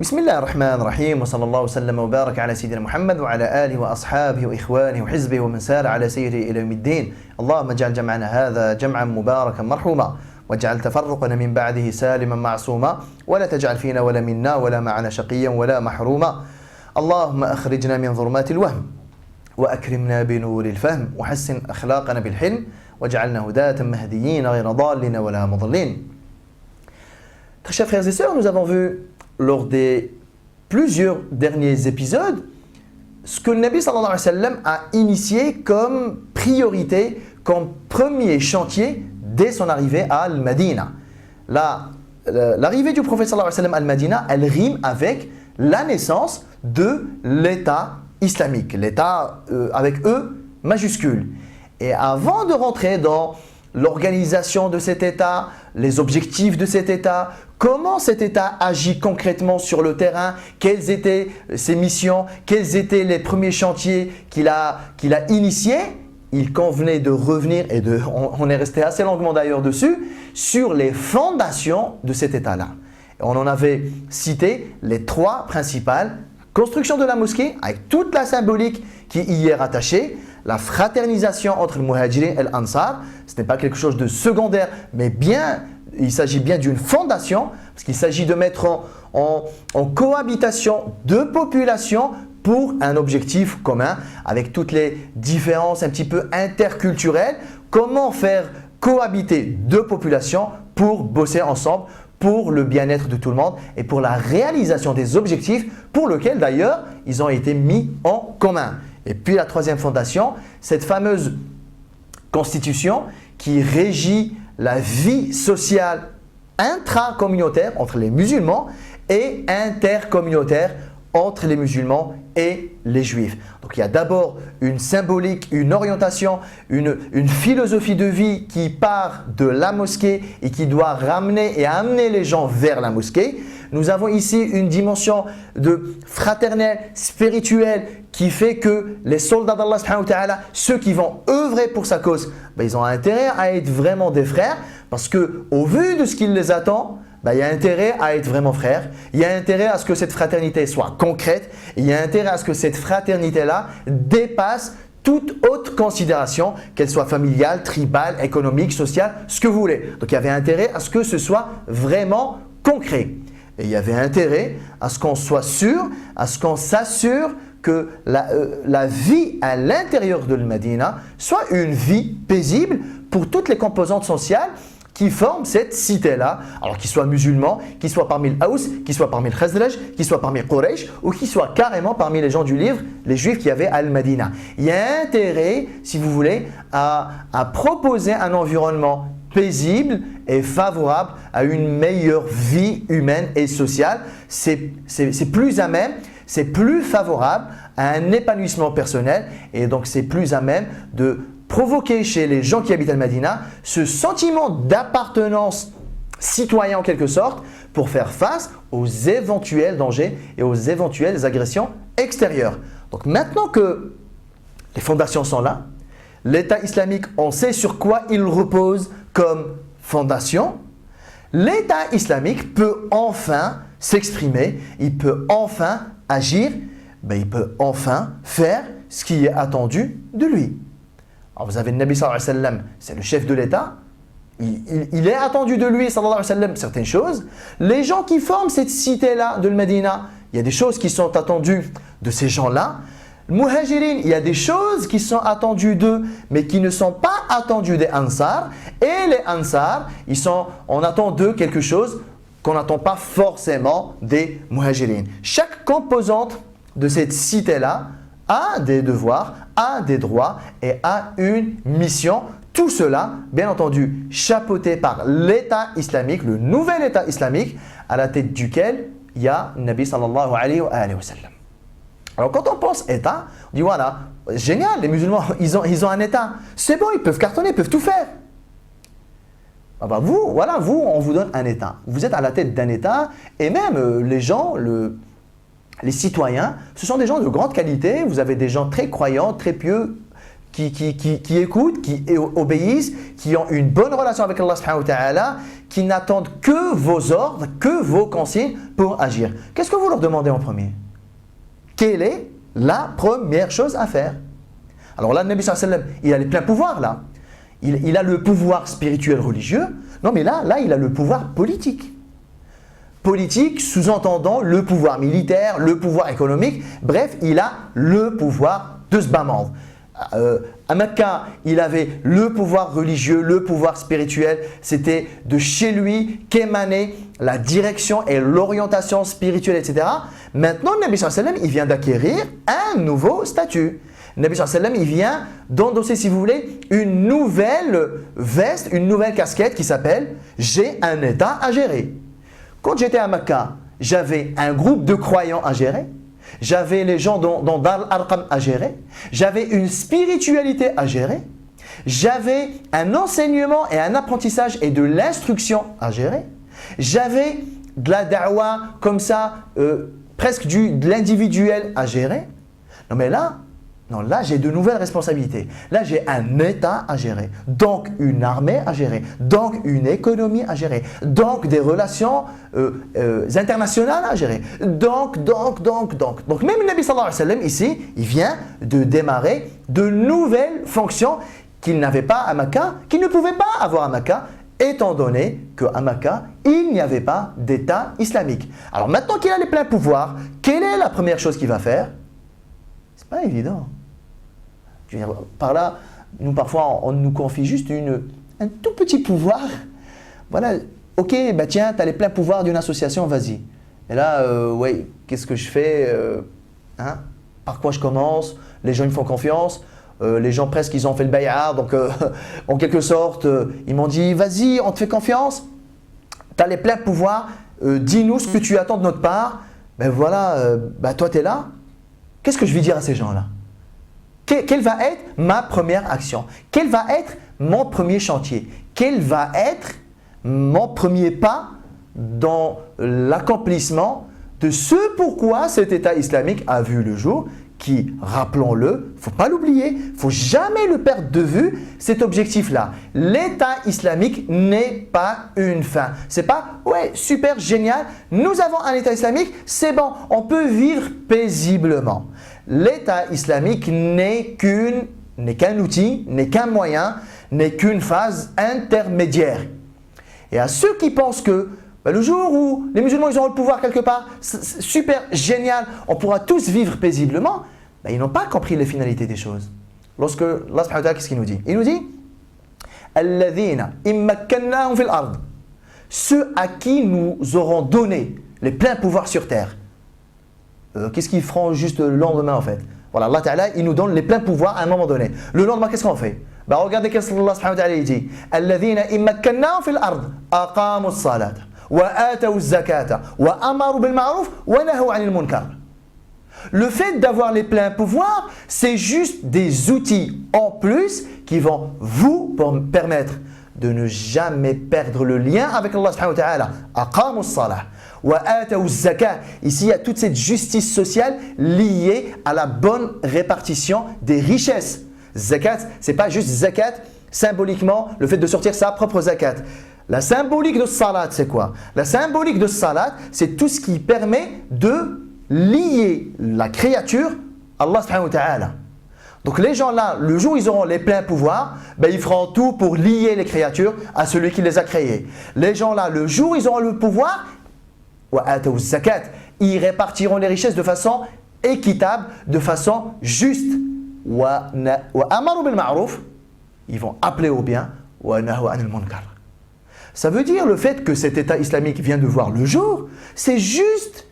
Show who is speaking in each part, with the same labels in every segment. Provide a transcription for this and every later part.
Speaker 1: بسم الله الرحمن الرحيم وصلى الله وسلم وبارك على سيدنا محمد وعلى آله وأصحابه وإخوانه وحزبه ومن سار على سيره إلى يوم الدين. اللهم اجعل جمعنا هذا جمعا مباركا مرحوما واجعل تفرقنا من بعده سالما معصوما ولا تجعل فينا ولا منا ولا معنا شقيا ولا محروما. اللهم أخرجنا من ظلمات الوهم وأكرمنا بنور الفهم وحسن أخلاقنا بالحلم واجعلنا هداة مهديين غير ضالين ولا مضلين. Très chers frères et sœurs, nous avons vu lors des plusieurs derniers épisodes ce que le Nabi sallallahu alayhi wa sallam a initié comme priorité, comme premier chantier dès son arrivée à Al-Madina. L'arrivée du prophète sallallahu alayhi wa sallam à Al-Madina, elle rime avec la naissance de l'État islamique, l'État avec E majuscule. Et avant de rentrer dans l'organisation de cet État, les objectifs de cet État, comment cet État agit concrètement sur le terrain, quelles étaient ses missions, quels étaient les premiers chantiers qu'il a initiés, il convenait de revenir, et on est resté assez longuement d'ailleurs dessus, sur les fondations de cet État-là. On en avait cité les trois principales: construction de la mosquée avec toute la symbolique qui y est rattachée, la fraternisation entre le Muhajirin et l'Ansar, ce n'est pas quelque chose de secondaire, mais il s'agit bien d'une fondation, parce qu'il s'agit de mettre en cohabitation deux populations pour un objectif commun, avec toutes les différences un petit peu interculturelles. Comment faire cohabiter deux populations pour bosser ensemble, pour le bien-être de tout le monde et pour la réalisation des objectifs pour lesquels d'ailleurs ils ont été mis en commun. Et puis la troisième fondation, cette fameuse constitution qui régit la vie sociale intracommunautaire entre les musulmans et intercommunautaire entre les musulmans et les juifs. Donc il y a d'abord une symbolique, une orientation, une philosophie de vie qui part de la mosquée et qui doit ramener et amener les gens vers la mosquée. Nous avons ici une dimension de fraternelle, spirituelle qui fait que les soldats d'Allah subhanahu wa ta'ala, ceux qui vont œuvrer pour sa cause, ils ont intérêt à être vraiment des frères parce qu'au vu de ce qui les attend, il y a intérêt à être vraiment frères, il y a intérêt à ce que cette fraternité soit concrète, il y a intérêt à ce que cette fraternité-là dépasse toute autre considération, qu'elle soit familiale, tribale, économique, sociale, ce que vous voulez. Donc il y avait intérêt à ce que ce soit vraiment concret. Et il y avait intérêt à ce qu'on soit sûr, à ce qu'on s'assure que la vie à l'intérieur de l'Madina soit une vie paisible pour toutes les composantes sociales qui forment cette cité-là, alors qu'ils soient musulmans, qu'ils soient parmi l'Aous, qu'ils soient parmi le Khazraj, qu'ils soient parmi Quraysh ou qu'ils soient carrément parmi les gens du livre, les juifs qui avaient à Al-Madina. Il y a intérêt, si vous voulez, à proposer un environnement paisible et favorable à une meilleure vie humaine et sociale. C'est plus à même, c'est plus favorable à un épanouissement personnel et donc c'est plus à même de provoquer chez les gens qui habitent Al-Madina ce sentiment d'appartenance citoyen en quelque sorte pour faire face aux éventuels dangers et aux éventuelles agressions extérieures. Donc maintenant que les fondations sont là, l'État islamique, on sait sur quoi il repose comme fondation, l'État islamique peut enfin s'exprimer, il peut enfin agir, il peut enfin faire ce qui est attendu de lui. Alors vous avez le Nabi sallallahu alayhi wa sallam, c'est le chef de l'État, il est attendu de lui sallallahu alayhi wa sallam certaines choses. Les gens qui forment cette cité-là de Medina, il y a des choses qui sont attendues de ces gens-là. Muhajirin, il y a des choses qui sont attendues d'eux, mais qui ne sont pas attendues des Ansar. Et les Ansar, on attend d'eux quelque chose qu'on n'attend pas forcément des Muhajirin. Chaque composante de cette cité-là a des devoirs, a des droits et a une mission. Tout cela, bien entendu, chapeauté par l'État islamique, le nouvel État islamique, à la tête duquel il y a Nabi sallallahu alayhi wa sallam. Alors quand on pense État, on dit voilà, génial, les musulmans, ils ont un État. C'est bon, ils peuvent cartonner, ils peuvent tout faire. Vous, on vous donne un État. Vous êtes à la tête d'un État et même les gens, les citoyens, ce sont des gens de grande qualité. Vous avez des gens très croyants, très pieux, qui écoutent, qui obéissent, qui ont une bonne relation avec Allah subhanahu wa ta'ala, qui n'attendent que vos ordres, que vos consignes pour agir. Qu'est-ce que vous leur demandez en premier? Quelle est la première chose à faire? Alors là, le Nabi sallallahu alayhi wa sallam, il a les pleins pouvoirs là. Il a le pouvoir spirituel religieux. Non mais là, il a le pouvoir politique. Politique, sous-entendant le pouvoir militaire, le pouvoir économique. Bref, il a le pouvoir de ce bas monde. À Mecca, il avait le pouvoir religieux, le pouvoir spirituel. C'était de chez lui qu'émanait la direction et l'orientation spirituelle, etc. Maintenant, le Nabi sallallahu alayhi wa sallam, il vient d'acquérir un nouveau statut. Le Nabi sallallahu alayhi wa sallam, il vient d'endosser, si vous voulez, une nouvelle veste, une nouvelle casquette qui s'appelle « J'ai un État à gérer ». Quand j'étais à Mecca, j'avais un groupe de croyants à gérer. J'avais les gens dans Dar al-Arqam à gérer. J'avais une spiritualité à gérer. J'avais un enseignement et un apprentissage et de l'instruction à gérer. J'avais de la da'wa comme ça, presque de l'individuel à gérer. Non mais là, j'ai de nouvelles responsabilités. Là, j'ai un État à gérer, donc une armée à gérer, donc une économie à gérer, donc des relations internationales à gérer. Donc, même le Nabi sallallahu alayhi wa sallam, ici, il vient de démarrer de nouvelles fonctions qu'il n'avait pas à Mecca, qu'il ne pouvait pas avoir à Mecca, étant donné qu'à Mecca, il n'y avait pas d'État islamique. Alors maintenant qu'il a les pleins pouvoirs, quelle est la première chose qu'il va faire? C'est pas évident. Je veux dire, par là, nous parfois, on nous confie juste un tout petit pouvoir. Voilà, ok, bah tiens, tu as les pleins pouvoirs d'une association, vas-y. Et là, ouais, qu'est-ce que je fais hein? Par quoi je commence? Les gens ils me font confiance. Les gens presque, ils ont fait le bay'ah. Donc, en quelque sorte, ils m'ont dit, vas-y, on te fait confiance. Tu as les pleins pouvoirs. Dis-nous ce que tu attends de notre part. Ben voilà, bah toi, tu es là. Qu'est-ce que je vais dire à ces gens-là? Quelle va être ma première action? Quel va être mon premier chantier? Quel va être mon premier pas dans l'accomplissement de ce pourquoi cet État islamique a vu le jour, qui, rappelons-le, il ne faut pas l'oublier, il ne faut jamais le perdre de vue, cet objectif-là. L'État islamique n'est pas une fin. C'est pas, ouais, super, génial, nous avons un État islamique, c'est bon, on peut vivre paisiblement. L'État islamique n'est qu'un outil, n'est qu'un moyen, n'est qu'une phase intermédiaire. Et à ceux qui pensent que le jour où les musulmans ils auront le pouvoir quelque part, super, génial, on pourra tous vivre paisiblement, ils n'ont pas compris les finalités des choses. Lorsque Allah subhanahu wa ta'ala, qu'est-ce qu'il nous dit? Il nous dit Alladhina immakkannahum fil ard. Ceux à qui nous aurons donné les pleins pouvoirs sur terre. Qu'est-ce qu'ils feront juste le lendemain en fait? Voilà, Allah Ta'ala, il nous donne les pleins pouvoirs à un moment donné. Le lendemain, qu'est-ce qu'on fait? Regardez qu'est-ce que Allah subhanahu wa ta'ala dit. Alladhina immakkannahum fil ard aqamu as-salata wa atawu az-zakata wa amaru bil ma'ruf wa nahaw 'anil munkar. Le fait d'avoir les pleins pouvoirs, c'est juste des outils en plus qui vont vous permettre de ne jamais perdre le lien avec Allah subhanahu wa ta'ala. Aqamu as-salah. Ici, il y a toute cette justice sociale liée à la bonne répartition des richesses. Zakat, ce n'est pas juste zakat, symboliquement, le fait de sortir sa propre zakat. La symbolique de salat, c'est quoi? La symbolique de salat, c'est tout ce qui permet de lier la créature à Allah subhanahu wa ta'ala. Donc les gens là, le jour où ils auront les pleins pouvoirs, ils feront tout pour lier les créatures à celui qui les a créées. Les gens là, le jour où ils auront le pouvoir, ils répartiront les richesses de façon équitable, de façon juste. Ils vont appeler au bien. Ça veut dire le fait que cet État islamique vient de voir le jour, c'est juste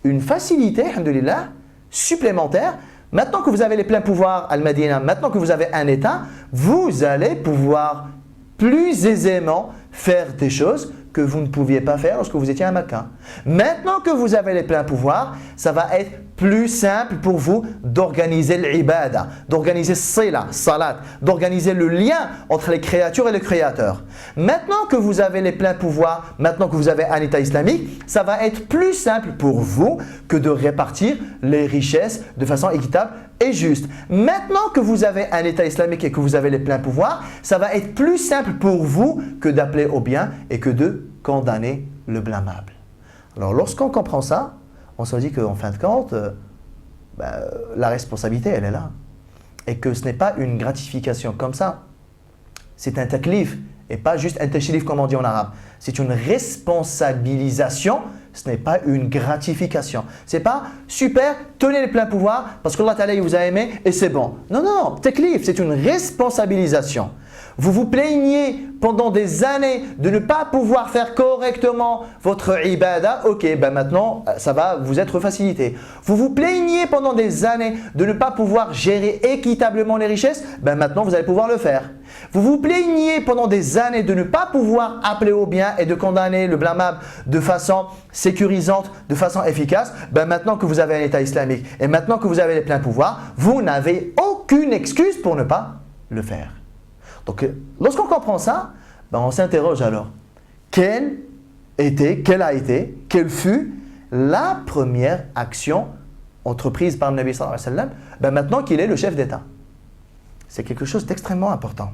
Speaker 1: une facilité, alhamdoulilah, supplémentaire. Maintenant que vous avez les pleins pouvoirs Al-Madina, maintenant que vous avez un État, vous allez pouvoir plus aisément faire des choses que vous ne pouviez pas faire lorsque vous étiez à Mecca. Maintenant que vous avez les pleins pouvoirs, ça va être plus simple pour vous d'organiser l'ibada, d'organiser sila, salat, d'organiser le lien entre les créatures et le créateur. Maintenant que vous avez les pleins pouvoirs, maintenant que vous avez un État islamique, ça va être plus simple pour vous que de répartir les richesses de façon équitable et juste. Maintenant que vous avez un État islamique et que vous avez les pleins pouvoirs, ça va être plus simple pour vous que d'appeler au bien et que de condamner le blâmable. Alors lorsqu'on comprend ça, on se dit qu'en fin de compte, la responsabilité, elle est là. Et que ce n'est pas une gratification comme ça. C'est un taklif et pas juste un tashrif comme on dit en arabe. C'est une responsabilisation, ce n'est pas une gratification. Ce n'est pas super, tenez les pleins pouvoirs parce que Allah Ta'ala il vous a aimé et c'est bon. Non, non, taklif, c'est une responsabilisation. Vous vous plaignez pendant des années de ne pas pouvoir faire correctement votre ibada, ok, maintenant ça va vous être facilité. Vous vous plaignez pendant des années de ne pas pouvoir gérer équitablement les richesses, maintenant vous allez pouvoir le faire. Vous vous plaignez pendant des années de ne pas pouvoir appeler au bien et de condamner le blâmable de façon sécurisante, de façon efficace, maintenant que vous avez un État islamique et maintenant que vous avez les pleins pouvoirs, vous n'avez aucune excuse pour ne pas le faire. Donc, lorsqu'on comprend ça, on s'interroge alors. Quelle fut la première action entreprise par le Nabi sallallahu alayhi wa sallam, maintenant qu'il est le chef d'État? C'est quelque chose d'extrêmement important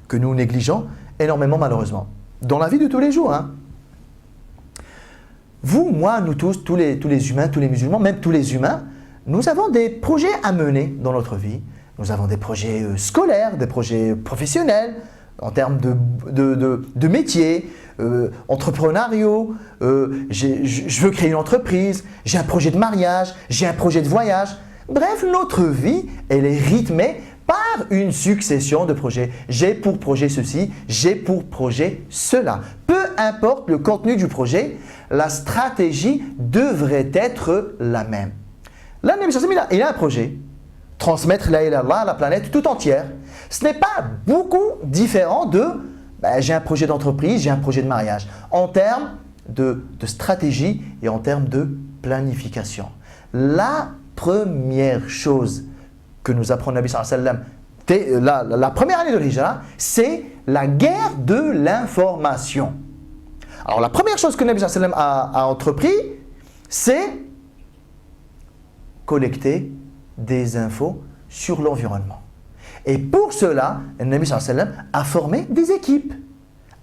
Speaker 1: que nous négligeons énormément malheureusement dans la vie de tous les jours. Vous, moi, nous tous, tous les humains, tous les musulmans, même tous les humains, nous avons des projets à mener dans notre vie. Nous avons des projets scolaires, des projets professionnels, en termes de métiers, entrepreneuriaux. Je veux créer une entreprise, j'ai un projet de mariage, j'ai un projet de voyage. Bref, notre vie, elle est rythmée par une succession de projets. J'ai pour projet ceci, j'ai pour projet cela. Peu importe le contenu du projet, la stratégie devrait être la même. Là, Nabi sallallahu alayhi wa sallam, il a un projet. Transmettre la ilaha illallah à la planète tout entière. Ce n'est pas beaucoup différent de j'ai un projet d'entreprise, j'ai un projet de mariage. En termes de stratégie et en termes de planification. La première chose que nous apprend Nabi sallallahu alayhi wa sallam, la première année de l'Hijra, c'est la guerre de l'information. Alors la première chose que Nabi sallallahu alayhi wa sallam a entrepris, c'est collecter des infos sur l'environnement. Et pour cela, le Nabi sallallahu alayhi wa sallam a formé des équipes.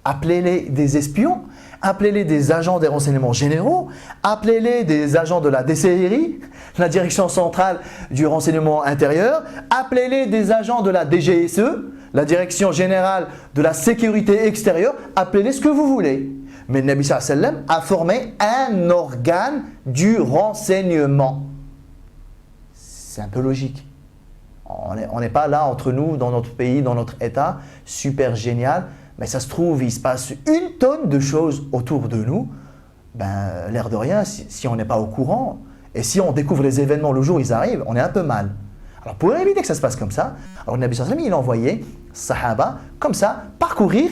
Speaker 1: Appelez-les des espions, appelez-les des agents des renseignements généraux, appelez-les des agents de la DCRI, la Direction Centrale du Renseignement Intérieur, appelez-les des agents de la DGSE, la Direction Générale de la Sécurité Extérieure, appelez-les ce que vous voulez. Mais le Nabi sallallahu alayhi wa sallam a formé un organe du renseignement. C'est un peu logique. On n'est pas là entre nous, dans notre pays, dans notre État, super génial, mais ça se trouve, il se passe une tonne de choses autour de nous. L'air de rien, si on n'est pas au courant, et si on découvre les événements le jour où ils arrivent, on est un peu mal. Alors pour éviter que ça se passe comme ça, alors le Nabi sallallahu alayhi wa sallam, il a envoyé Sahaba, comme ça, parcourir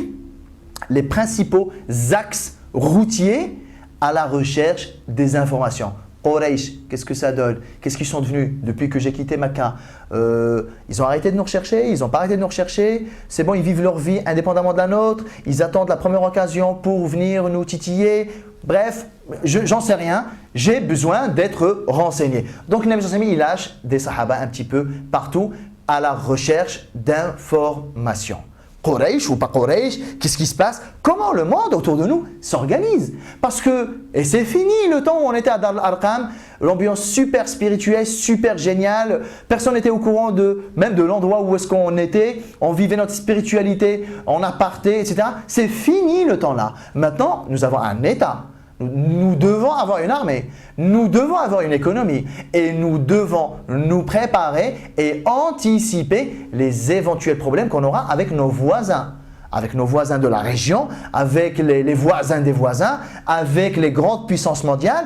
Speaker 1: les principaux axes routiers à la recherche des informations. Quraysh, qu'est-ce que ça donne? Qu'est-ce qu'ils sont devenus depuis que j'ai quitté Makkah? Ils ont arrêté de nous rechercher? Ils n'ont pas arrêté de nous rechercher? C'est bon, ils vivent leur vie indépendamment de la nôtre? Ils attendent la première occasion pour venir nous titiller? Bref, j'en sais rien. J'ai besoin d'être renseigné. Donc, le Nabi sallallahu alayhi wa sallam, il lâche des sahaba un petit peu partout à la recherche d'informations. Quraysh ou pas Quraysh, qu'est-ce qui se passe? Comment le monde autour de nous s'organise? Parce que, et c'est fini le temps où on était à Dar al-Arqam, l'ambiance super spirituelle, super géniale, personne n'était au courant même de l'endroit où est-ce qu'on était, on vivait notre spiritualité en aparté, etc. C'est fini le temps là. Maintenant, nous avons un État. Nous devons avoir une armée, nous devons avoir une économie et nous devons nous préparer et anticiper les éventuels problèmes qu'on aura avec nos voisins de la région, avec les voisins des voisins, avec les grandes puissances mondiales.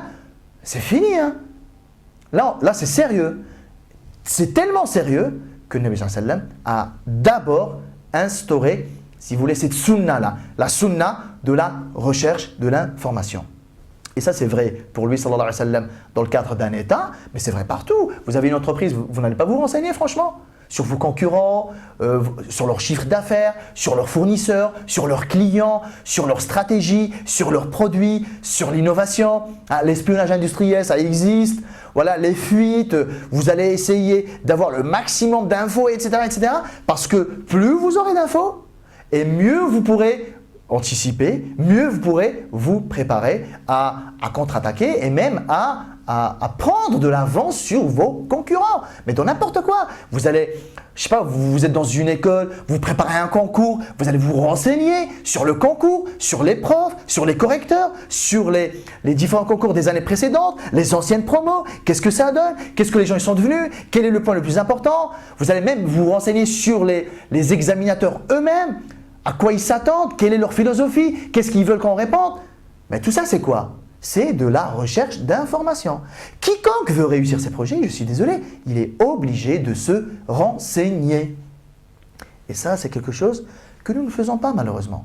Speaker 1: C'est fini, hein? Là c'est sérieux. C'est tellement sérieux que le Nabi sallallahu alayhi wa sallam a d'abord instauré, si vous voulez, cette sunna-là, la sunna de la recherche de l'information. Et ça, c'est vrai pour lui, sallallahu alayhi wa sallam, dans le cadre d'un État, mais c'est vrai partout. Vous avez une entreprise, vous n'allez pas vous renseigner, franchement, sur vos concurrents, sur leur chiffre d'affaires, sur leurs fournisseurs, sur leurs clients, sur leur stratégie, sur leurs produits, sur l'innovation. Ah, l'espionnage industriel, ça existe. Voilà, les fuites, vous allez essayer d'avoir le maximum d'infos, etc., etc. Parce que plus vous aurez d'infos, et mieux vous pourrez anticiper, mieux vous pourrez vous préparer à contre-attaquer et même à prendre de l'avance sur vos concurrents. Mais dans n'importe quoi. Vous allez, je sais pas, vous êtes dans une école, vous préparez un concours, vous allez vous renseigner sur le concours, sur les profs, sur les correcteurs, sur les différents concours des années précédentes, les anciennes promos, qu'est-ce que ça donne, qu'est-ce que les gens y sont devenus, quel est le point le plus important. Vous allez même vous renseigner sur les examinateurs eux-mêmes. À quoi ils s'attendent, quelle est leur philosophie, qu'est-ce qu'ils veulent qu'on réponde. Mais tout ça, c'est quoi? C'est de la recherche d'informations. Quiconque veut réussir ses projets, je suis désolé, il est obligé de se renseigner. Et ça, c'est quelque chose que nous ne faisons pas malheureusement.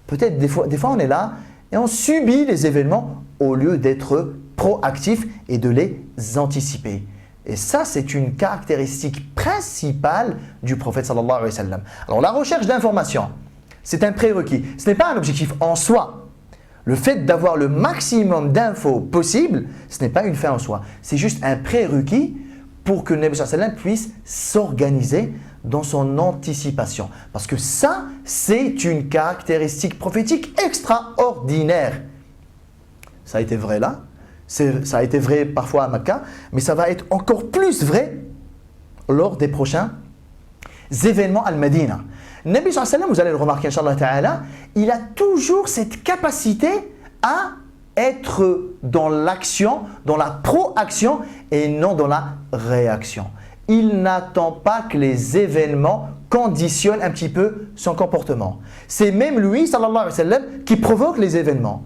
Speaker 1: Peut-être des fois, on est là et on subit les événements au lieu d'être proactif et de les anticiper. Et ça, c'est une caractéristique principale du prophète sallallahu alayhi wa sallam. Alors, la recherche d'informations, c'est un prérequis. Ce n'est pas un objectif en soi. Le fait d'avoir le maximum d'infos possible, ce n'est pas une fin en soi. C'est juste un prérequis pour que le Nabi sallallahu alayhi wa sallam puisse s'organiser dans son anticipation. Parce que ça, c'est une caractéristique prophétique extraordinaire. Ça a été vrai là. Ça a été vrai parfois à Mecca, mais ça va être encore plus vrai lors des prochains événements Al-Madina. Nabi sallallahu alayhi wa sallam, vous allez le remarquer, Inch'Allah ta'ala, il a toujours cette capacité à être dans l'action, dans la proaction et non dans la réaction. Il n'attend pas que les événements conditionnent un petit peu son comportement. C'est même lui, sallallahu alayhi wa sallam, qui provoque les événements.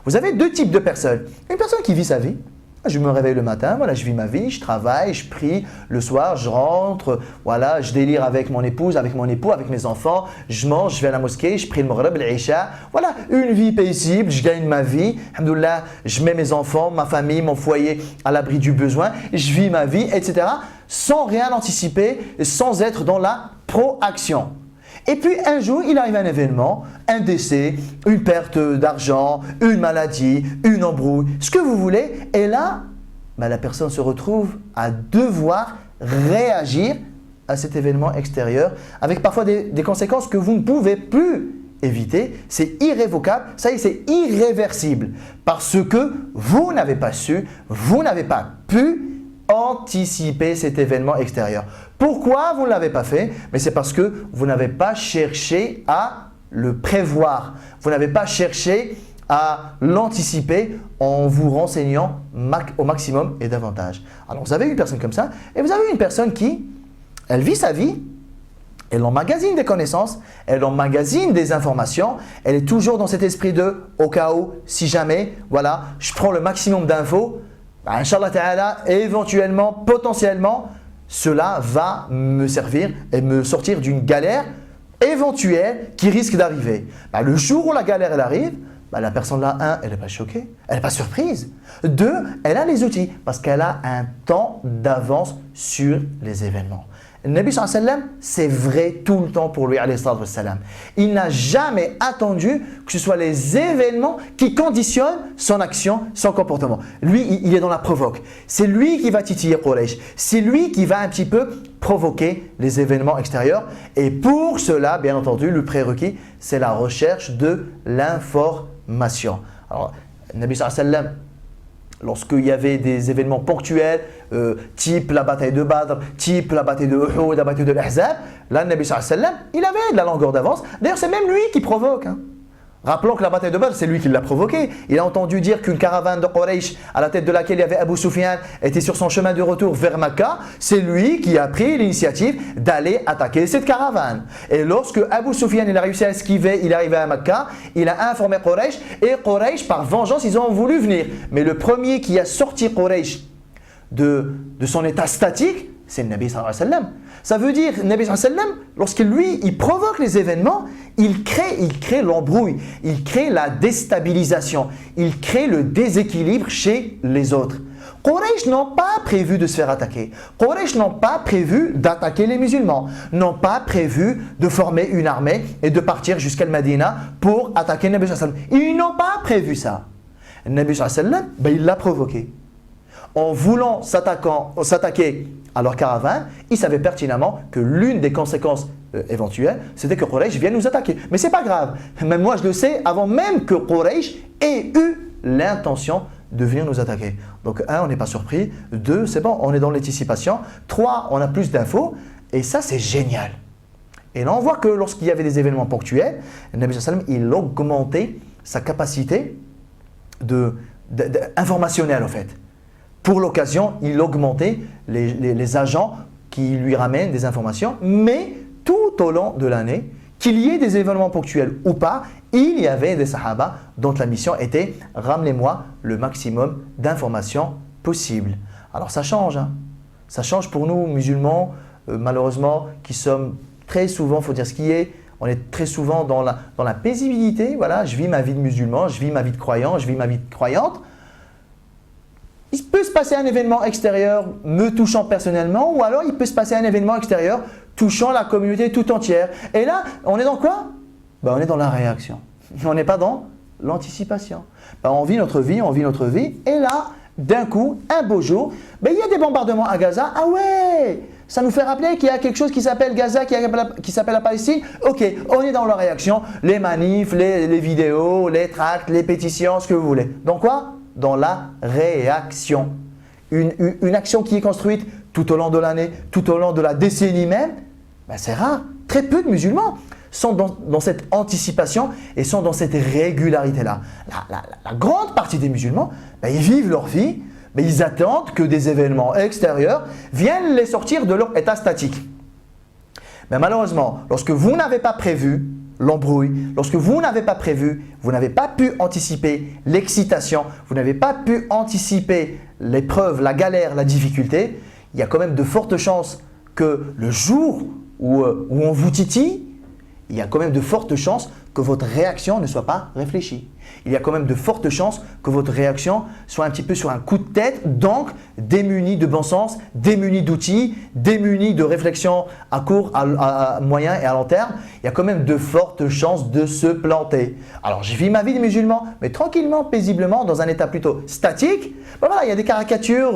Speaker 1: Vous avez deux types de personnes. Une personne qui vit sa vie. Je me réveille le matin, voilà, je vis ma vie, je travaille, je prie. Le soir, je rentre, voilà, je délire avec mon épouse, avec mon époux, avec mes enfants. Je mange, je vais à la mosquée, je prie le Maghrib, l'Isha. Voilà, une vie paisible, je gagne ma vie. Alhamdoulilah, je mets mes enfants, ma famille, mon foyer à l'abri du besoin. Je vis ma vie, etc. Sans rien anticiper, sans être dans la proaction. Et puis un jour, il arrive un événement, un décès, une perte d'argent, une maladie, une embrouille, ce que vous voulez. Et là, la personne se retrouve à devoir réagir à cet événement extérieur avec parfois des conséquences que vous ne pouvez plus éviter. C'est irrévocable, ça y est, c'est irréversible parce que vous n'avez pas su, vous n'avez pas pu anticiper cet événement extérieur. Pourquoi vous ne l'avez pas fait? Mais c'est parce que vous n'avez pas cherché à le prévoir. Vous n'avez pas cherché à l'anticiper en vous renseignant au maximum et davantage. Alors vous avez une personne comme ça et vous avez une personne qui, elle vit sa vie, elle emmagasine des connaissances, elle emmagasine des informations, elle est toujours dans cet esprit de au cas où, si jamais, voilà, je prends le maximum d'infos. Inch'Allah ta'ala, éventuellement, potentiellement, cela va me servir et me sortir d'une galère éventuelle qui risque d'arriver. Le jour où la galère elle arrive, la personne là, un, elle n'est pas choquée, elle n'est pas surprise. Deux, elle a les outils parce qu'elle a un temps d'avance sur les événements. Le Nabi sallallahu alayhi wa sallam, c'est vrai tout le temps pour lui, alayhi salatu wa sallam. Il n'a jamais attendu que ce soit les événements qui conditionnent son action, son comportement. Lui, il est dans la provoque. C'est lui qui va titiller Quraysh. C'est lui qui va un petit peu provoquer les événements extérieurs. Et pour cela, bien entendu, le prérequis, c'est la recherche de l'information. Alors, le Nabi sallallahu alayhi wa sallam, lorsqu'il y avait des événements ponctuels, type la bataille de Badr, type la bataille de Uhud, la bataille de l'Ahzab, là, le Nabi sallallahu alayhi wa sallam, il avait de la longueur d'avance. D'ailleurs, c'est même lui qui provoque. Rappelons que la bataille de Badr, c'est lui qui l'a provoqué. Il a entendu dire qu'une caravane de Quraysh, à la tête de laquelle il y avait Abu Sufyan, était sur son chemin de retour vers Mecca. C'est lui qui a pris l'initiative d'aller attaquer cette caravane. Et lorsque Abu Sufyan il a réussi à esquiver, il est arrivé à Mecca, il a informé Quraysh. Et Quraysh, par vengeance, ils ont voulu venir. Mais le premier qui a sorti Quraysh de son état statique, c'est le Nabi sallallahu alayhi wa sallam. Ça veut dire, le Nabi sallallahu alayhi wa sallam, lorsque lui, il provoque les événements, il crée l'embrouille, il crée la déstabilisation, il crée le déséquilibre chez les autres. Quraysh n'ont pas prévu de se faire attaquer. Quraysh n'ont pas prévu d'attaquer les musulmans, n'ont pas prévu de former une armée et de partir jusqu'à Medina pour attaquer le Nabi sallallahu alayhi wa sallam. Ils n'ont pas prévu ça. Le Nabi sallallahu alayhi wa sallam, il l'a provoqué. En voulant s'attaquer à leur caravane, ils savaient pertinemment que l'une des conséquences éventuelles, c'était que Quraysh vienne nous attaquer. Mais ce n'est pas grave. Même moi, je le sais, avant même que Quraysh ait eu l'intention de venir nous attaquer. Donc, 1, on n'est pas surpris. 2, c'est bon, on est dans l'anticipation. 3, on a plus d'infos. Et ça, c'est génial. Et là, on voit que lorsqu'il y avait des événements ponctuels, le Nabi sallallahu alayhi wa sallam, il augmentait sa capacité informationnelle, en fait. Pour l'occasion, il augmentait les agents qui lui ramènent des informations, mais tout au long de l'année, qu'il y ait des événements ponctuels ou pas, il y avait des sahaba dont la mission était « ramenez-moi le maximum d'informations possibles ». Alors ça change, hein. Ça change pour nous musulmans, malheureusement, qui sommes très souvent, il faut dire ce qui est, on est très souvent dans la paisibilité. Voilà, je vis ma vie de musulman, je vis ma vie de croyant, je vis ma vie de croyante. Il peut se passer un événement extérieur me touchant personnellement, ou alors il peut se passer un événement extérieur touchant la communauté tout entière. Et là, on est dans quoi? On est dans la réaction. On n'est pas dans l'anticipation. On vit notre vie, et là, d'un coup, un beau jour, il y a des bombardements à Gaza. Ah ouais, ça nous fait rappeler qu'il y a quelque chose qui s'appelle Gaza, qui s'appelle la Palestine. Ok, on est dans la réaction, les manifs, les vidéos, les tracts, les pétitions, ce que vous voulez. Donc quoi? Dans la réaction. Une action qui est construite tout au long de l'année, tout au long de la décennie même, c'est rare. Très peu de musulmans sont dans cette anticipation et sont dans cette régularité-là. La grande partie des musulmans, ils vivent leur vie, mais ils attendent que des événements extérieurs viennent les sortir de leur état statique. Mais malheureusement, lorsque vous n'avez pas prévu l'embrouille, lorsque vous n'avez pas prévu, vous n'avez pas pu anticiper l'excitation, vous n'avez pas pu anticiper l'épreuve, la galère, la difficulté, il y a quand même de fortes chances que le jour où on vous titille, il y a quand même de fortes chances que votre réaction ne soit pas réfléchie. Il y a quand même de fortes chances que votre réaction soit un petit peu sur un coup de tête, donc démunie de bon sens, démunie d'outils, démunie de réflexion à court, à moyen et à long terme. Il y a quand même de fortes chances de se planter. Alors, je vis ma vie de musulman, mais tranquillement, paisiblement, dans un état plutôt statique. Voilà, il y a des caricatures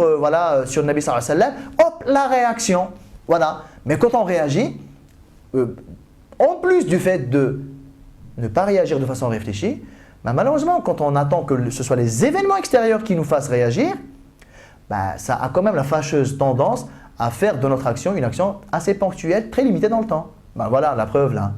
Speaker 1: sur le Nabi sallallahu alayhi wa sallam. Hop, la réaction. Voilà. Mais quand on réagit, en plus du fait de ne pas réagir de façon réfléchie, malheureusement, quand on attend que ce soit les événements extérieurs qui nous fassent réagir, ça a quand même la fâcheuse tendance à faire de notre action une action assez ponctuelle, très limitée dans le temps. Voilà la preuve là.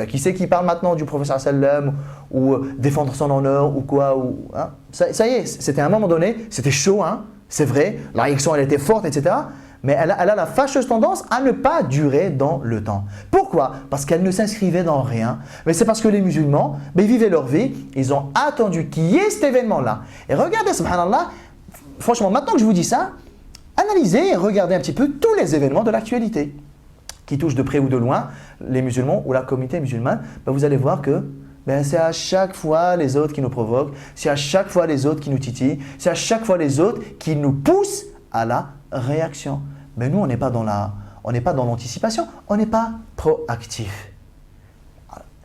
Speaker 1: Qui c'est qui parle maintenant du prophète sallam ou défendre son honneur ou quoi hein? Ça y est, c'était à un moment donné, c'était chaud, hein, c'est vrai, la réaction elle était forte, etc. Mais elle a la fâcheuse tendance à ne pas durer dans le temps. Pourquoi? Parce qu'elle ne s'inscrivait dans rien. Mais c'est parce que les musulmans, ils vivaient leur vie, ils ont attendu qu'il y ait cet événement-là. Et regardez, subhanallah, franchement, maintenant que je vous dis ça, analysez et regardez un petit peu tous les événements de l'actualité qui touchent de près ou de loin les musulmans ou la communauté musulmane. Vous allez voir que c'est à chaque fois les autres qui nous provoquent, c'est à chaque fois les autres qui nous titillent, c'est à chaque fois les autres qui nous poussent à la réaction. Mais nous, on n'est pas dans l'anticipation, on n'est pas proactif.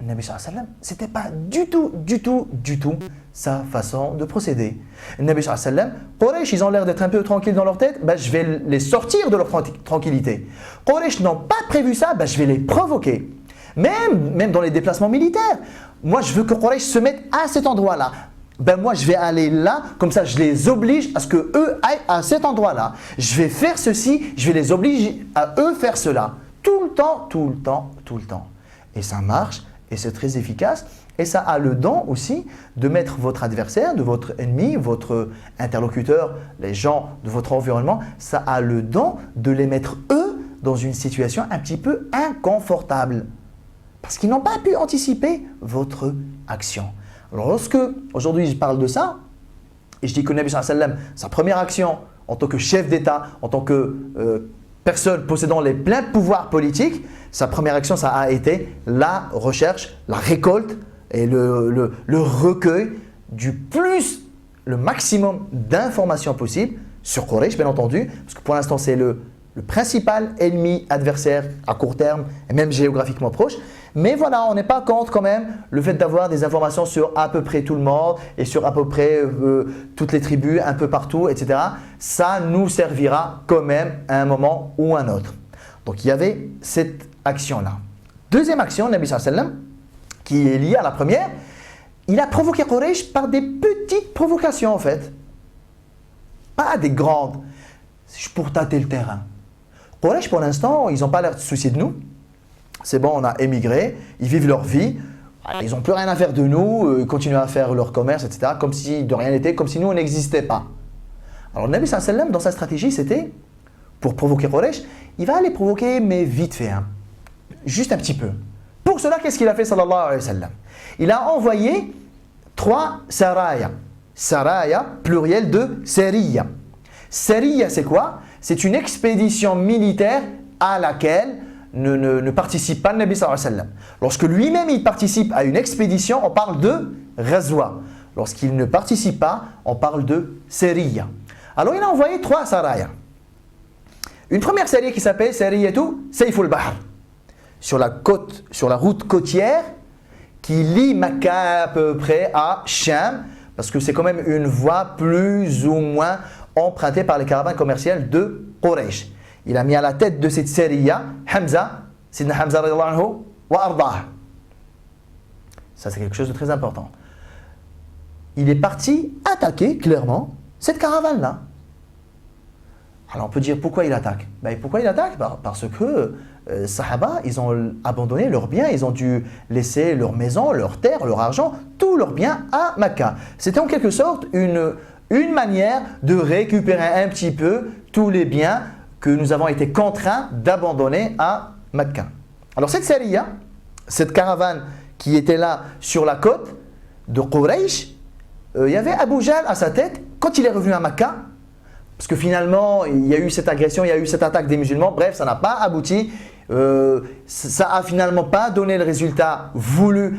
Speaker 1: Le Nabi sallallahu alayhi wa sallam, ce n'était pas du tout sa façon de procéder. Le Nabi sallallahu alayhi wa sallam, Quraysh, ils ont l'air d'être un peu tranquilles dans leur tête, je vais les sortir de leur tranquillité. Quraysh n'ont pas prévu ça, je vais les provoquer. Même dans les déplacements militaires. Moi, je veux que Quraysh se mette à cet endroit-là. Moi, je vais aller là, comme ça, je les oblige à ce qu'eux aillent à cet endroit-là. Je vais faire ceci, je vais les obliger à eux faire cela. Tout le temps. Et ça marche, et c'est très efficace. Et ça a le don aussi de mettre votre adversaire, de votre ennemi, votre interlocuteur, les gens de votre environnement, ça a le don de les mettre eux dans une situation un petit peu inconfortable. Parce qu'ils n'ont pas pu anticiper votre action. Alors lorsque, aujourd'hui je parle de ça, et je dis que le Nabi sallallahu alayhi wa sallam, sa première action en tant que chef d'État, en tant que personne possédant les pleins pouvoirs politiques, sa première action, ça a été la recherche, la récolte et le recueil le maximum d'informations possibles sur Quraysh, bien entendu, parce que pour l'instant, c'est le principal ennemi adversaire à court terme et même géographiquement proche. Mais voilà, on n'est pas contre quand même le fait d'avoir des informations sur à peu près tout le monde et sur à peu près toutes les tribus, un peu partout, etc. Ça nous servira quand même à un moment ou à un autre. Donc il y avait cette action-là. Deuxième action, Nabi sallallahu alayhi wa sallam, qui est liée à la première, il a provoqué Quraysh par des petites provocations en fait. Pas des grandes, pour tâter le terrain. Quraysh pour l'instant, ils n'ont pas l'air de se soucier de nous. C'est bon, on a émigré, ils vivent leur vie, ils n'ont plus rien à faire de nous, ils continuent à faire leur commerce, etc. Comme si de rien n'était, comme si nous on n'existait pas. Alors le Nabi sallallahu alayhi wa sallam, dans sa stratégie, c'était, pour provoquer Quraysh, il va les provoquer, mais vite fait, hein. Juste un petit peu. Pour cela, qu'est-ce qu'il a fait sallallahu alayhi wa sallam? Il a envoyé 3 saraya. Saraya, pluriel de seriya. Seriya, c'est quoi? C'est une expédition militaire à laquelle ne participe pas le Nabi sallallahu alayhi wa sallam. Lorsque lui-même il participe à une expédition, on parle de ghazwa. Lorsqu'il ne participe pas, on parle de seriya. Alors il a envoyé 3 saraya. Une première série qui s'appelle Sariyatu Sayful Bahr. Sur la route côtière qui lie Mecca à peu près à Sham, parce que c'est quand même une voie plus ou moins empruntée par les caravanes commerciales de Quraysh. Il a mis à la tête de cette Sariya Hamza, Sidna Hamza radiyallahu anhu, wa ardah. Ça c'est quelque chose de très important. Il est parti attaquer clairement cette caravane-là. Alors on peut dire pourquoi il attaque? Pourquoi il attaque? Parce que Sahaba, ils ont abandonné leurs biens, ils ont dû laisser leur maison, leur terre, leur argent, tous leurs biens à Mecca. C'était en quelque sorte une manière de récupérer un petit peu tous les biens que nous avons été contraints d'abandonner à Mecca. Alors cette Sariya, cette caravane qui était là sur la côte de Quraysh, il y avait Abu Jahl à sa tête. Quand il est revenu à Mecca, parce que finalement, il y a eu cette agression, il y a eu cette attaque des musulmans. Bref, ça n'a pas abouti. Ça a finalement pas donné le résultat voulu.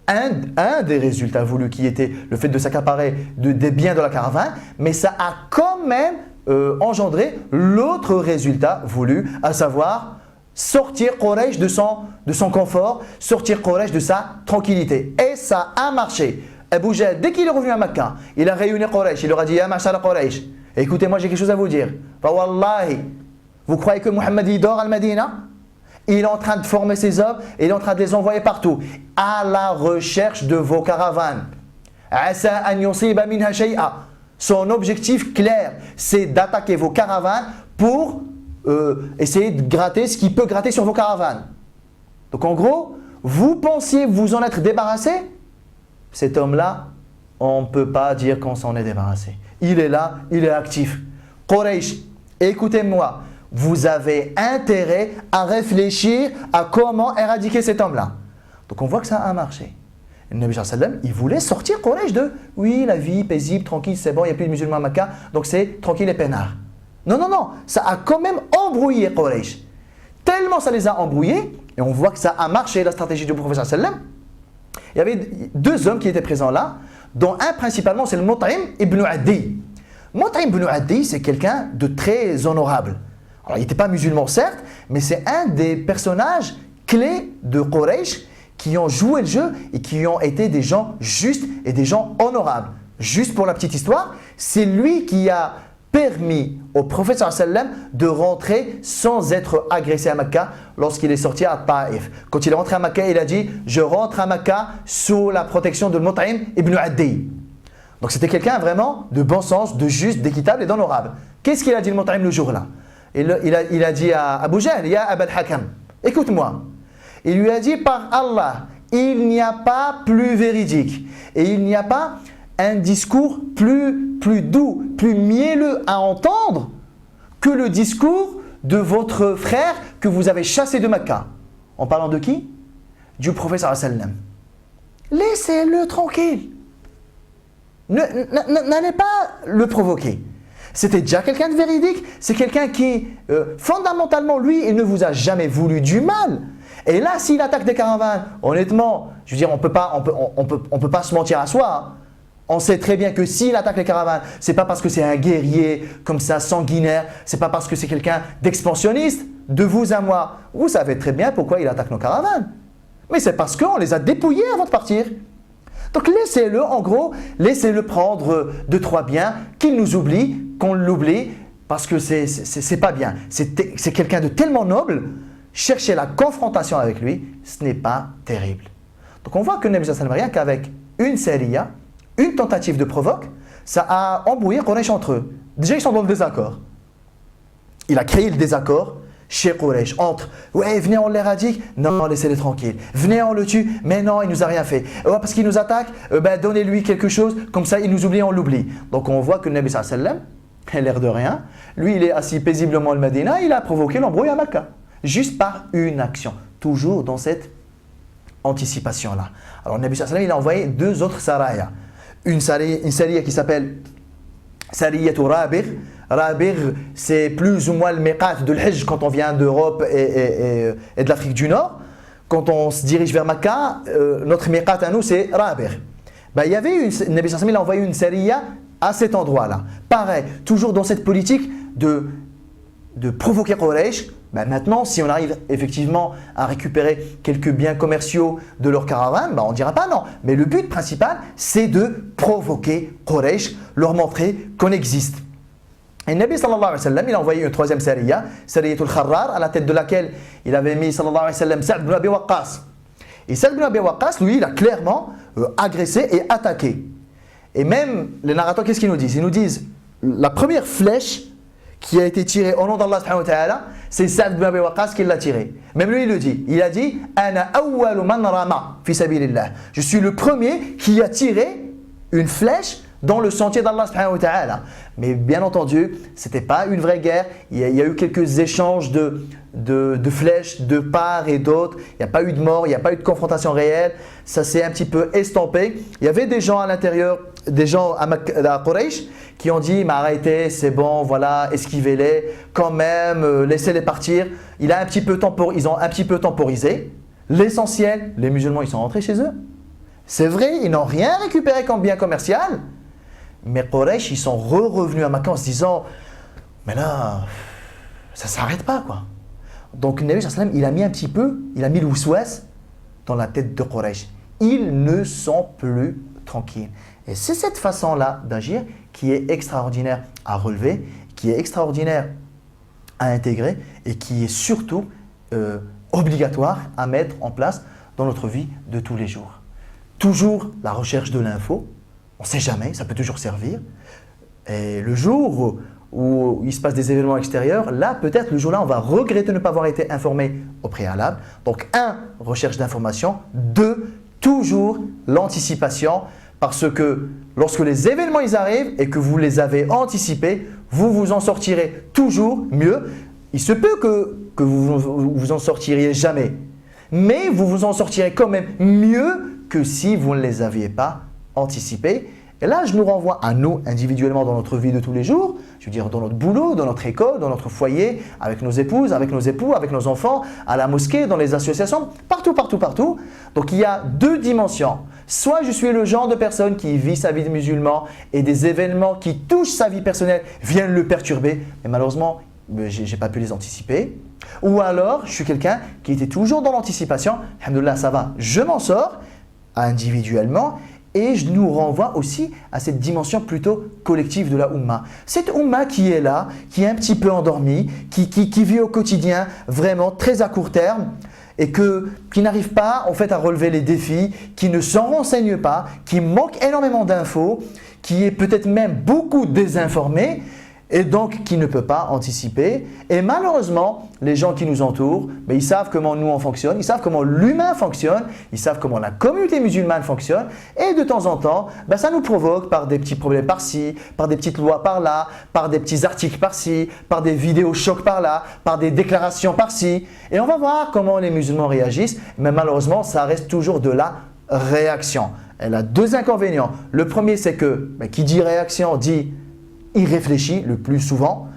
Speaker 1: Un des résultats voulus qui était le fait de s'accaparer des biens de la caravane. Mais ça a quand même engendré l'autre résultat voulu, à savoir sortir Quraysh de son confort, sortir Quraysh de sa tranquillité. Et ça a marché. Abu Jahl, dès qu'il est revenu à Mecca, il a réuni Quraysh, il leur a dit « Ya ma'shara Quraysh ». Écoutez, moi j'ai quelque chose à vous dire. Wallahi, vous croyez que Muhammad il dort à Al-Madina? Il est en train de former ses hommes et il est en train de les envoyer partout à la recherche de vos caravanes. Asa an yusiba minha shay'a. Son objectif clair, c'est d'attaquer vos caravanes pour essayer de gratter ce qu'il peut gratter sur vos caravanes. Donc en gros, vous pensiez vous en être débarrassé? Cet homme-là, on ne peut pas dire qu'on s'en est débarrassé. Il est là, il est actif. Quraysh, écoutez-moi, vous avez intérêt à réfléchir à comment éradiquer cet homme-là. Donc on voit que ça a marché. Le Nabi sallallahu alayhi wa sallam, il voulait sortir Quraysh de « oui, la vie paisible, tranquille, c'est bon, il n'y a plus de musulmans à Mecca, donc c'est tranquille et peinard ». Non, non, non, ça a quand même embrouillé Quraysh. Tellement ça les a embrouillés, et on voit que ça a marché, la stratégie du prophète sallallahu alayhi wa sallam. Il y avait 2 hommes qui étaient présents là, dont un principalement c'est le Mut'im ibn Adi. Mut'im ibn Adi, c'est quelqu'un de très honorable. Alors il n'était pas musulman certes, mais c'est un des personnages clés de Quraysh qui ont joué le jeu et qui ont été des gens justes et des gens honorables. Juste pour la petite histoire, c'est lui qui a permis au prophète sallallahu alayhi wa sallam de rentrer sans être agressé à Mecca lorsqu'il est sorti à Taïf. Quand il est rentré à Mecca, il a dit « Je rentre à Mecca sous la protection de Mut'im ibn Adi ». Donc c'était quelqu'un vraiment de bon sens, de juste, d'équitable et d'honorable. Qu'est-ce qu'il a dit le Mut'im le jour-là? Il a dit à Abu Jahl, « Ya Abal Hakam, écoute-moi ». Il lui a dit « Par Allah, il n'y a pas plus véridique et il n'y a pas un discours plus doux, plus mielleux à entendre que le discours de votre frère que vous avez chassé de Mecca. » En parlant de qui? Du prophète sallallahu alayhi wa sallam. Laissez-le tranquille. N'allez pas le provoquer. C'était déjà quelqu'un de véridique. C'est quelqu'un qui, fondamentalement, lui, il ne vous a jamais voulu du mal. Et là, s'il attaque des caravanes, honnêtement, je veux dire, on peut pas se mentir à soi. Hein. On sait très bien que s'il attaque les caravanes, c'est pas parce que c'est un guerrier comme ça, sanguinaire, c'est pas parce que c'est quelqu'un d'expansionniste, de vous à moi. Vous savez très bien pourquoi il attaque nos caravanes. Mais c'est parce qu'on les a dépouillés avant de partir. Donc laissez-le, en gros, laissez-le prendre 2-3 biens, qu'il nous oublie, qu'on l'oublie, parce que c'est pas bien. C'est quelqu'un de tellement noble, chercher la confrontation avec lui, ce n'est pas terrible. Donc on voit que Nabi sallallahu alayhi wa sallam, rien qu'avec une sariya, une tentative de provoque, ça a embrouillé Quraysh entre eux. Déjà, ils sont dans le désaccord. Il a créé le désaccord chez Quraysh entre « Ouais, venez, on l'éradique. Non, laissez-les tranquilles. Venez, on le tue. Mais non, il nous a rien fait. Ouais, parce qu'il nous attaque, donnez-lui quelque chose. Comme ça, il nous oublie, on l'oublie. » Donc, on voit que le Nabi sallallahu alayhi wa sallam, l'air de rien, lui, il est assis paisiblement au Médina, il a provoqué l'embrouille à Makkah. Juste par une action. Toujours dans cette anticipation-là. Alors, le Nabi sallallahu alayhi wa sallam, il a envoyé 2 autres sarayas. Une sariya qui s'appelle Sariyatu Rabigh. Rabigh, c'est plus ou moins le miqat de l'Hajj quand on vient d'Europe et de l'Afrique du Nord. Quand on se dirige vers Makkah, notre miqat à nous, c'est Rabigh. Il y avait Nabi sallallahu alayhi wa sallam, il a envoyé une sariya à cet endroit-là. Pareil, toujours dans cette politique de provoquer Quraysh. Maintenant, si on arrive effectivement à récupérer quelques biens commerciaux de leur caravane, on ne dira pas non. Mais le but principal, c'est de provoquer Quraysh, leur montrer qu'on existe. Et Nabi sallallahu alayhi wa sallam, il a envoyé une 3e sariya, Sariyatul Kharrar, à la tête de laquelle il avait mis sallallahu alayhi wa sallam Sa'd ibn Abi Waqqas. Et Sa'd ibn Abi Waqqas, lui, il a clairement agressé et attaqué. Et même les narrateurs, qu'est-ce qu'ils nous disent? Ils nous disent la première flèche qui a été tirée au nom d'Allah subhanahu wa ta'ala, c'est Sa'd ibn Abi Waqqas qui l'a tirée. Même lui, il le dit. Il a dit Ana awwalu man rama fi sabilillah. Je suis le premier qui a tiré une flèche dans le sentier d'Allah subhanahu wa ta'ala. Mais bien entendu, ce n'était pas une vraie guerre. Il y a eu quelques échanges de flèches de part et d'autre. Il n'y a pas eu de mort, il n'y a pas eu de confrontation réelle. Ça s'est un petit peu estampé. Il y avait des gens à l'intérieur, des gens à Quraysh qui ont dit « Mais arrêtez, c'est bon, voilà, esquivez-les, quand même, laissez-les partir. » Ils ont un petit peu temporisé. L'essentiel, les musulmans, ils sont rentrés chez eux. C'est vrai, ils n'ont rien récupéré comme bien commercial. Mais Quraysh, ils sont revenus à Makkah en se disant « Mais là, ça ne s'arrête pas, quoi. » Donc, Nabi sallallahu alayhi wa sallam, il a mis le waswas dans la tête de Quraysh. Ils ne sont plus tranquilles. Et c'est cette façon-là d'agir qui est extraordinaire à relever, qui est extraordinaire à intégrer et qui est surtout obligatoire à mettre en place dans notre vie de tous les jours. Toujours la recherche de l'info, on ne sait jamais, ça peut toujours servir. Et le jour où il se passe des événements extérieurs, là peut-être le jour-là on va regretter de ne pas avoir été informé au préalable. Donc 1, recherche d'information, 2, toujours l'anticipation. Parce que lorsque les événements ils arrivent et que vous les avez anticipés, vous vous en sortirez toujours mieux. Il se peut que vous vous en sortiriez jamais, mais vous vous en sortirez quand même mieux que si vous ne les aviez pas anticipés. Et là, je nous renvoie à nous individuellement dans notre vie de tous les jours, je veux dire dans notre boulot, dans notre école, dans notre foyer, avec nos épouses, avec nos époux, avec nos enfants, à la mosquée, dans les associations, partout, partout, partout. Donc il y a 2 dimensions. Soit je suis le genre de personne qui vit sa vie de musulman et des événements qui touchent sa vie personnelle viennent le perturber, mais malheureusement, je n'ai pas pu les anticiper. Ou alors, je suis quelqu'un qui était toujours dans l'anticipation, alhamdoulilah, ça va, je m'en sors individuellement. Et je nous renvoie aussi à cette dimension plutôt collective de la Oumma. Cette Oumma qui est là, qui est un petit peu endormie, qui vit au quotidien vraiment très à court terme et qui n'arrive pas en fait à relever les défis, qui ne s'en renseigne pas, qui manque énormément d'infos, qui est peut-être même beaucoup désinformé et donc qui ne peut pas anticiper. Et malheureusement, les gens qui nous entourent, ils savent comment nous on fonctionne, ils savent comment l'humain fonctionne, ils savent comment la communauté musulmane fonctionne et de temps en temps, ça nous provoque par des petits problèmes par-ci, par des petites lois par-là, par des petits articles par-ci, par des vidéos chocs par-là, par des déclarations par-ci. Et on va voir comment les musulmans réagissent, mais malheureusement, ça reste toujours de la réaction. Elle a 2 inconvénients. Le premier, c'est que qui dit réaction dit irréfléchie le plus souvent.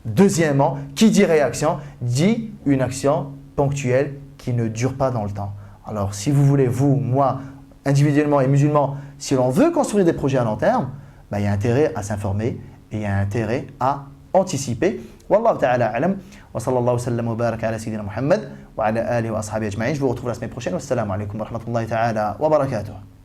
Speaker 1: Deuxièmement, qui dit réaction dit une action ponctuelle qui ne dure pas dans le temps. Alors si vous voulez, vous, moi, individuellement et musulmans, si l'on veut construire des projets à long terme, il y a intérêt à s'informer et il y a intérêt à anticiper. Wallahu ta'ala alam wa sallallahu sallam wa baraka ala sayyidina Muhammad wa ala alihi wa ashabihi ajma'in. Je vous retrouve la semaine prochaine. Wassalamu alaikum wa rahmatullahi ta'ala wa barakatuh.